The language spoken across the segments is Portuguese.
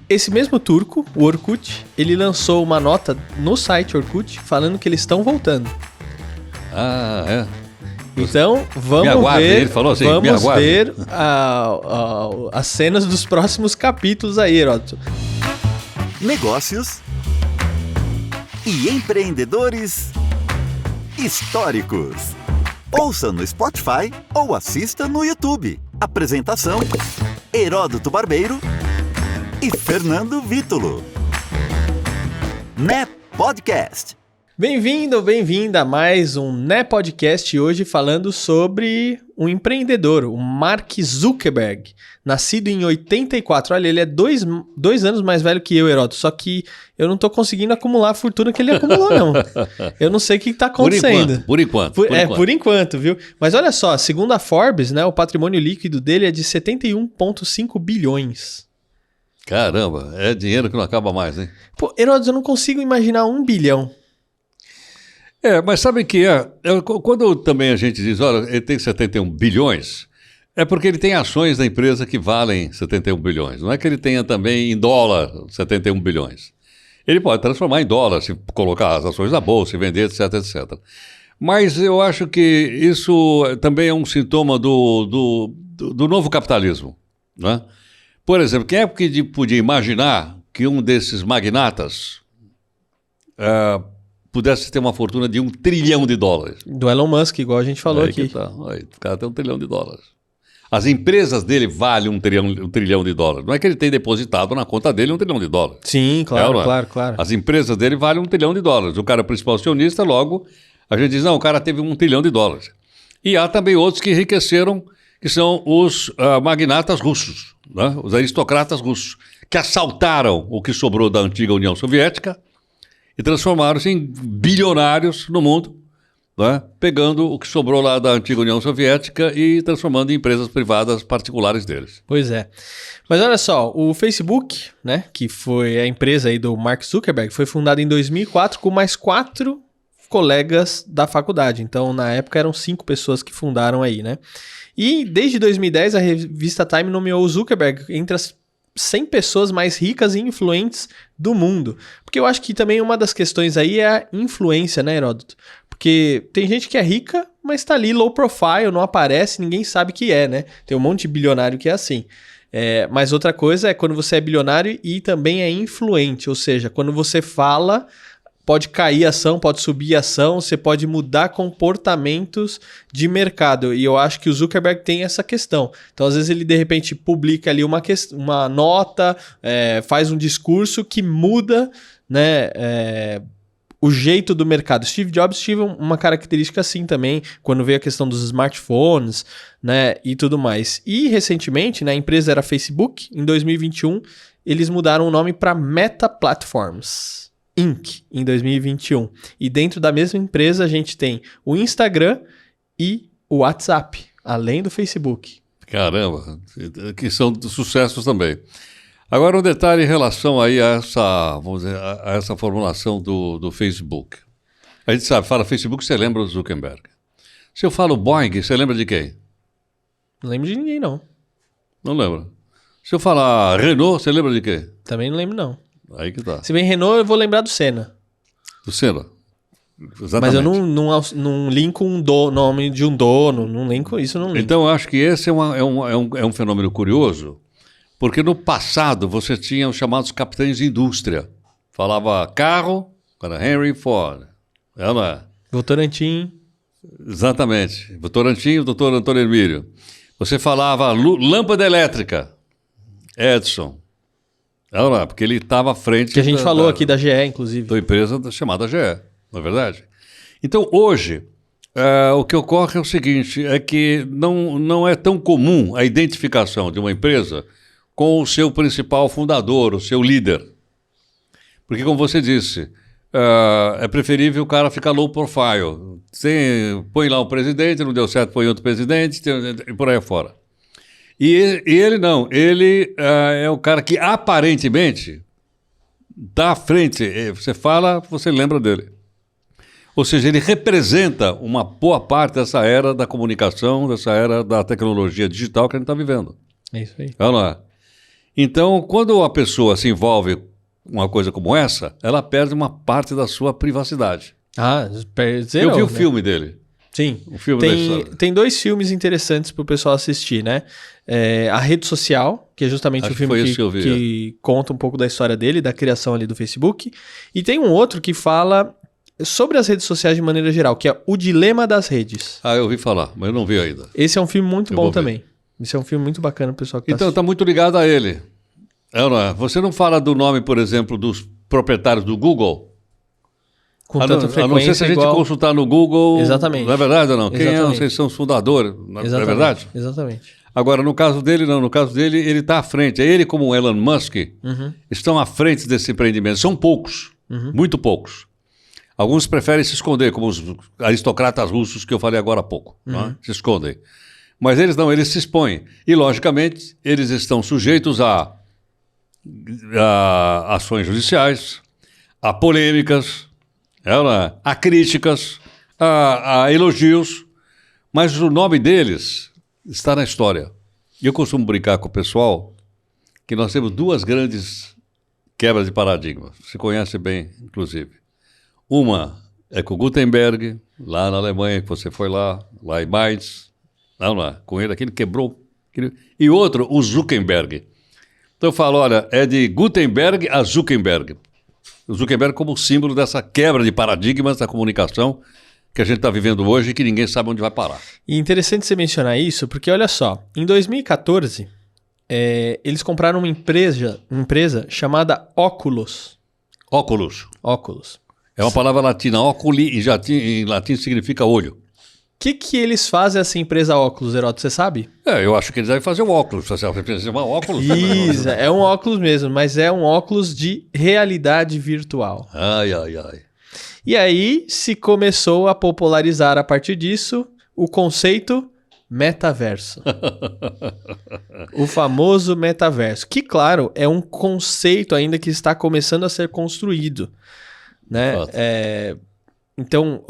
esse mesmo turco, o Orkut, ele lançou uma nota no site Orkut falando que eles estão voltando. Ah, é? Então, vamos aguarde, ver, ele falou assim, vamos ver as cenas dos próximos capítulos aí, Heródoto. Negócios e empreendedores históricos. Ouça no Spotify ou assista no YouTube. Apresentação: Heródoto Barbeiro e Fernando Vítulo. Né Podcast. Bem-vindo, bem-vinda a mais um Né Podcast, hoje falando sobre um empreendedor, o Mark Zuckerberg, nascido em 84. Olha, ele é dois anos mais velho que eu, Heródoto, só que eu não tô conseguindo acumular a fortuna que ele acumulou, não. Eu não sei o que tá acontecendo. Por enquanto. Por enquanto, viu? Mas olha só, segundo a Forbes, né, o patrimônio líquido dele é de 71,5 bilhões. Caramba, é dinheiro que não acaba mais, hein? Pô, Heródoto, eu não consigo imaginar 1 bilhão. Mas sabe que quando também a gente diz, olha, ele tem 71 bilhões, é porque ele tem ações da empresa que valem 71 bilhões. Não é que ele tenha também em dólar 71 bilhões. Ele pode transformar em dólar, se colocar as ações na bolsa, e vender, etc, etc. Mas eu acho que isso também é um sintoma do novo capitalismo, né? Por exemplo, quem é que podia imaginar que um desses magnatas pudesse ter uma fortuna de $1 trilhão? Do Elon Musk, igual a gente falou aqui. Aí, o cara tem $1 trilhão. As empresas dele valem $1 trilhão. Não é que ele tem depositado na conta dele $1 trilhão. Sim, claro, claro. As empresas dele valem $1 trilhão. O cara é o principal acionista, logo a gente diz, não, o cara teve $1 trilhão. E há também outros que enriqueceram, que são os magnatas russos, né? Os aristocratas russos, que assaltaram o que sobrou da antiga União Soviética e transformaram-se em bilionários no mundo, né? Pegando o que sobrou lá da antiga União Soviética e transformando em empresas privadas particulares deles. Pois é. Mas olha só, o Facebook, né, que foi a empresa aí do Mark Zuckerberg, foi fundado em 2004 com mais 4 colegas da faculdade. Então, na época, eram 5 pessoas que fundaram aí, né? E desde 2010, a revista Time nomeou o Zuckerberg entre as 100 pessoas mais ricas e influentes do mundo. Porque eu acho que também uma das questões aí é a influência, né, Heródoto? Porque tem gente que é rica, mas tá ali low profile, não aparece, ninguém sabe que é, né? Tem um monte de bilionário que é assim. Mas outra coisa é quando você é bilionário e também é influente, ou seja, quando você fala, pode cair a ação, pode subir a ação, você pode mudar comportamentos de mercado. E eu acho que o Zuckerberg tem essa questão. Então, às vezes, ele, de repente, publica ali uma nota, faz um discurso que muda, né, o jeito do mercado. Steve Jobs tinha uma característica assim também, quando veio a questão dos smartphones, né, e tudo mais. E, recentemente, né, a empresa era Facebook. Em 2021, eles mudaram o nome para Meta Platforms Inc. em 2021. E dentro da mesma empresa a gente tem o Instagram e o WhatsApp, além do Facebook. Caramba, que são sucessos também. Agora um detalhe em relação aí a essa formulação do Facebook. A gente sabe, fala Facebook, você lembra do Zuckerberg. Se eu falo Boeing, você lembra de quem? Não lembro de ninguém, não. Não lembra. Se eu falar Renault, você lembra de quem? Também não lembro, não. Aí que tá. Se vem Renault, eu vou lembrar do Senna. Do Senna. Exatamente. Mas eu não linko nome de um dono, não linko isso, não linko. Então eu acho que esse é um fenômeno curioso, porque no passado você tinha os chamados capitães de indústria. Falava carro, era Henry Ford. Ela. Votorantim. Exatamente. Votorantim e o doutor Antônio Emílio. Você falava lâmpada elétrica. Edson. Não, porque ele estava à frente... Que a gente falou aqui da GE, inclusive. Da empresa chamada GE, não é verdade? Então, hoje, o que ocorre é o seguinte, é que não é tão comum a identificação de uma empresa com o seu principal fundador, o seu líder. Porque, como você disse, é preferível o cara ficar low profile. Põe lá um presidente, não deu certo, põe outro presidente, e por aí fora. E ele não, ele é o cara que aparentemente está à frente, você fala, você lembra dele. Ou seja, ele representa uma boa parte dessa era da comunicação, dessa era da tecnologia digital que a gente está vivendo. É isso aí. Vamos lá. Então, quando a pessoa se envolve com uma coisa como essa, ela perde uma parte da sua privacidade. Zero, Eu vi o né? filme dele. Sim. O filme da história. Tem 2 filmes interessantes pro pessoal assistir, né? A Rede Social, que é justamente Acho o que foi filme esse que eu vi, que conta um pouco da história dele, da criação ali do Facebook. E tem um outro que fala sobre as redes sociais de maneira geral, que é O Dilema das Redes. Eu ouvi falar, mas eu não vi ainda. Esse é um filme muito Eu bom vou ver. também. Esse é um filme muito bacana pro pessoal que Então, tá está muito ligado a ele. Você não fala do nome, por exemplo, dos proprietários do Google? com A tanta não frequência ser se a gente igual... consultar no Google. Exatamente. Não é verdade ou não? Quem Exatamente. vocês são os fundadores, não é verdade? Exatamente. Agora, no caso dele, não. No caso dele, ele está à frente. Ele, como o Elon Musk, estão à frente desse empreendimento. São poucos, muito poucos. Alguns preferem se esconder, como os aristocratas russos que eu falei agora há pouco. Não é? Se escondem. Mas eles não, eles se expõem. E, logicamente, eles estão sujeitos a ações judiciais, a polêmicas, a críticas, a elogios, mas o nome deles está na história. E eu costumo brincar com o pessoal que nós temos 2 grandes quebras de paradigma. Você conhece bem, inclusive. Uma é com Gutenberg, lá na Alemanha, que você foi lá em Mainz, com ele, aquele quebrou. E outro, o Zuckerberg. Então eu falo, olha, é de Gutenberg a Zuckerberg. O Zuckerberg como símbolo dessa quebra de paradigmas da comunicação que a gente está vivendo hoje e que ninguém sabe onde vai parar. E interessante você mencionar isso, porque olha só, em 2014, eles compraram uma empresa chamada Oculus. Óculos. É uma palavra latina. Oculi, em latim significa olho. O que eles fazem essa empresa Oculus, Heródoto, você sabe? Eu acho que eles devem fazer um óculos. Você precisa de um óculos. Isso, é um óculos mesmo, mas é um óculos de realidade virtual. Ai. E aí se começou a popularizar a partir disso o conceito metaverso. O famoso metaverso, que claro, é um conceito ainda que está começando a ser construído, né? Então,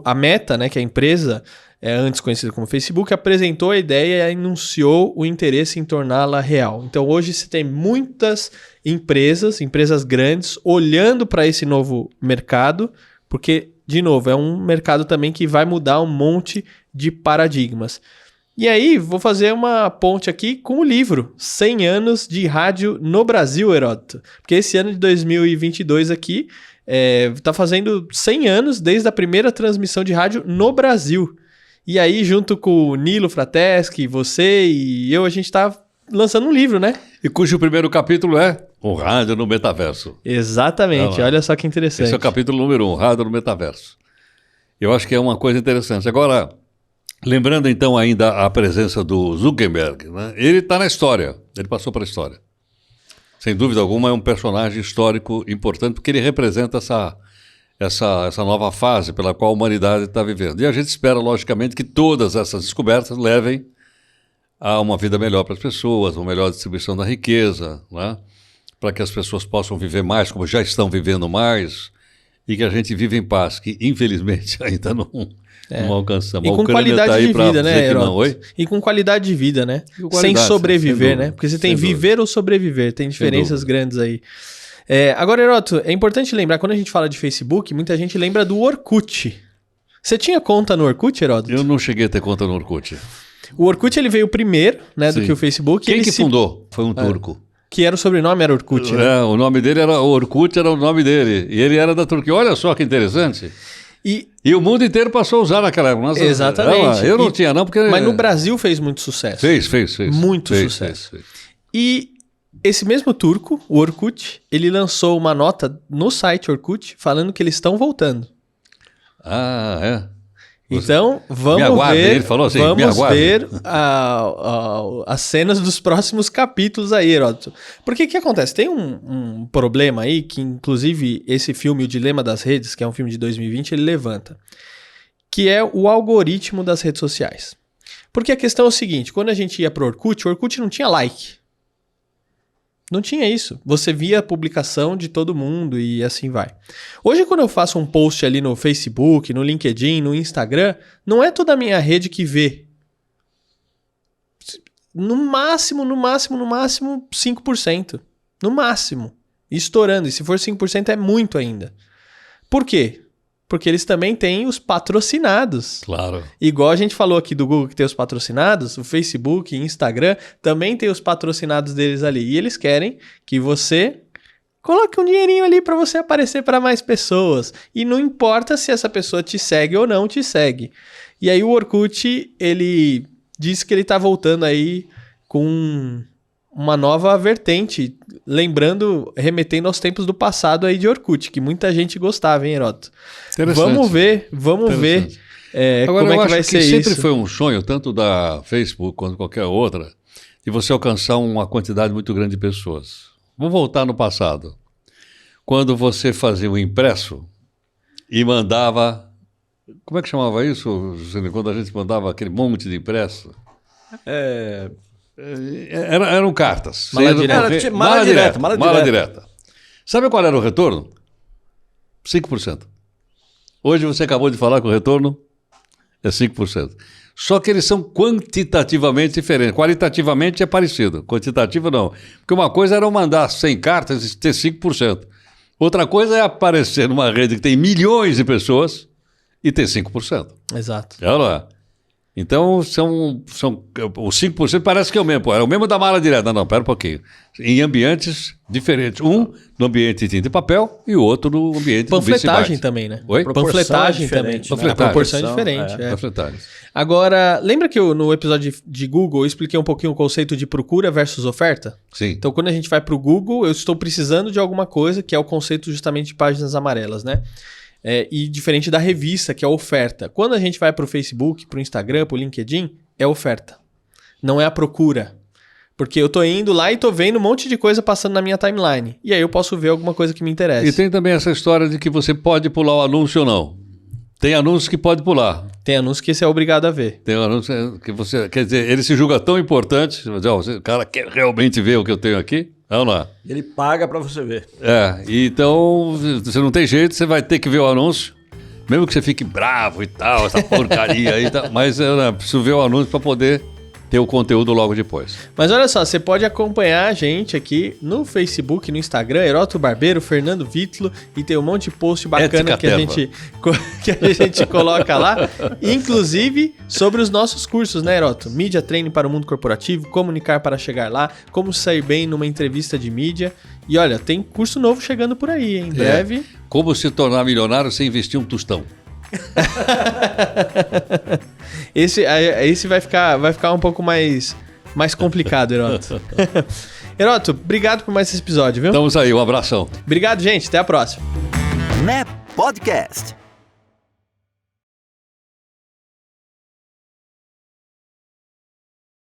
a Meta, né, que é a empresa antes conhecida como Facebook, apresentou a ideia e anunciou o interesse em torná-la real. Então, hoje se tem muitas empresas grandes, olhando para esse novo mercado, porque, de novo, é um mercado também que vai mudar um monte de paradigmas. E aí, vou fazer uma ponte aqui com o livro 100 anos de rádio no Brasil, Heródoto. Porque esse ano de 2022 aqui está fazendo 100 anos desde a primeira transmissão de rádio no Brasil. E aí, junto com o Nilo Frateschi, você e eu, a gente está lançando um livro, né? E cujo primeiro capítulo é O Rádio no Metaverso. Exatamente, olha só que interessante. Esse é o capítulo número 1, Rádio no Metaverso. Eu acho que é uma coisa interessante. Agora, lembrando então ainda a presença do Zuckerberg, né? Ele está na história, ele passou para a história. Sem dúvida alguma é um personagem histórico importante porque ele representa essa nova fase pela qual a humanidade está vivendo. E a gente espera, logicamente, que todas essas descobertas levem a uma vida melhor para as pessoas, uma melhor distribuição da riqueza, né? Para que as pessoas possam viver mais, como já estão vivendo mais, e que a gente viva em paz, que infelizmente ainda não alcançamos. E com qualidade de vida, né, Heródoto? E com qualidade de vida, né? Sem sobreviver, né? Porque você tem viver ou sobreviver, tem diferenças grandes aí. Agora, Heródoto, é importante lembrar, quando a gente fala de Facebook, muita gente lembra do Orkut. Você tinha conta no Orkut, Heródoto? Eu não cheguei a ter conta no Orkut. O Orkut ele veio primeiro, né, do que o Facebook. Quem que fundou? Foi um turco. Que era o sobrenome, era Orkut, né? O nome dele era Orkut, era o nome dele. E ele era da Turquia. Olha só que interessante. E o mundo inteiro passou a usar naquela época. Nossa, exatamente. Eu não tinha, não, porque... Mas no Brasil fez muito sucesso. Fez. Muito sucesso. E esse mesmo turco, o Orkut, ele lançou uma nota no site Orkut falando que eles estão voltando. Então, vamos ver, ele falou assim, vamos ver as cenas dos próximos capítulos aí, Heródoto. Porque o que acontece? Tem um problema aí que, inclusive, esse filme, O Dilema das Redes, que é um filme de 2020, ele levanta, que é o algoritmo das redes sociais. Porque a questão é o seguinte, quando a gente ia pro Orkut, o Orkut não tinha like. Não tinha isso. Você via a publicação de todo mundo e assim vai. Hoje, quando eu faço um post ali no Facebook, no LinkedIn, no Instagram, não é toda a minha rede que vê. no máximo, 5%. No máximo. Estourando. E se for 5% é muito ainda. Por quê? Porque eles também têm os patrocinados. Claro. Igual a gente falou aqui do Google que tem os patrocinados, o Facebook, Instagram também tem os patrocinados deles ali. E eles querem que você coloque um dinheirinho ali para você aparecer para mais pessoas. E não importa se essa pessoa te segue ou não te segue. E aí o Orkut, ele disse que ele tá voltando aí com uma nova vertente, lembrando, remetendo aos tempos do passado aí de Orkut, que muita gente gostava, hein, Heródoto? Vamos ver Agora, como é que vai ser isso. Sempre foi um sonho, tanto da Facebook quanto qualquer outra, de você alcançar uma quantidade muito grande de pessoas. Vou voltar no passado. Quando você fazia um impresso e mandava... Como é que chamava isso, José? Quando a gente mandava aquele monte de impresso? Eram cartas. Mala direta. Mala direta. Sabe qual era o retorno? 5%. Hoje você acabou de falar que o retorno é 5%. Só que eles são quantitativamente diferentes. Qualitativamente é parecido. Quantitativo não. Porque uma coisa era eu mandar 100 cartas e ter 5%. Outra coisa é aparecer numa rede que tem milhões de pessoas e ter 5%. Exato. Olha lá. Então, os 5% parece que é o mesmo. Pô, era o mesmo da mala direta. Não, pera um pouquinho. Em ambientes diferentes. Um no ambiente de tinta e papel e o outro no ambiente do panfletagem também, né? Oi? Panfletagem também. Panfletagem. A proporção é diferente. Panfletagem. Agora, lembra que no episódio de Google eu expliquei um pouquinho o conceito de procura versus oferta? Sim. Então, quando a gente vai para o Google, eu estou precisando de alguma coisa, que é o conceito justamente de páginas amarelas, né? E diferente da revista, que é a oferta. Quando a gente vai para o Facebook, para o Instagram, para o LinkedIn, é oferta. Não é a procura. Porque eu tô indo lá e tô vendo um monte de coisa passando na minha timeline. E aí eu posso ver alguma coisa que me interessa. E tem também essa história de que você pode pular o anúncio ou não. Tem anúncios que pode pular. Tem anúncio que você é obrigado a ver. Tem anúncio que você... Quer dizer, ele se julga tão importante. O cara quer realmente ver o que eu tenho aqui? Vamos lá. Ele paga para você ver. Então você não tem jeito, você vai ter que ver o anúncio. Mesmo que você fique bravo e tal, essa porcaria aí e tal. Mas eu preciso ver o anúncio para poder ter o conteúdo logo depois. Mas olha só, você pode acompanhar a gente aqui no Facebook, no Instagram, Heródoto Barbeiro, Fernando Vítolo, e tem um monte de post bacana que a gente coloca lá, inclusive sobre os nossos cursos, né, Heródoto? Mídia Training para o mundo corporativo, comunicar para chegar lá, como sair bem numa entrevista de mídia. E olha, tem curso novo chegando por aí, hein? Em breve. Como se tornar milionário sem investir um tostão. Esse vai ficar um pouco mais complicado, Heródoto. Heródoto, obrigado por mais esse episódio, viu? Estamos aí, um abração. Obrigado, gente. Até a próxima. NEP Podcast.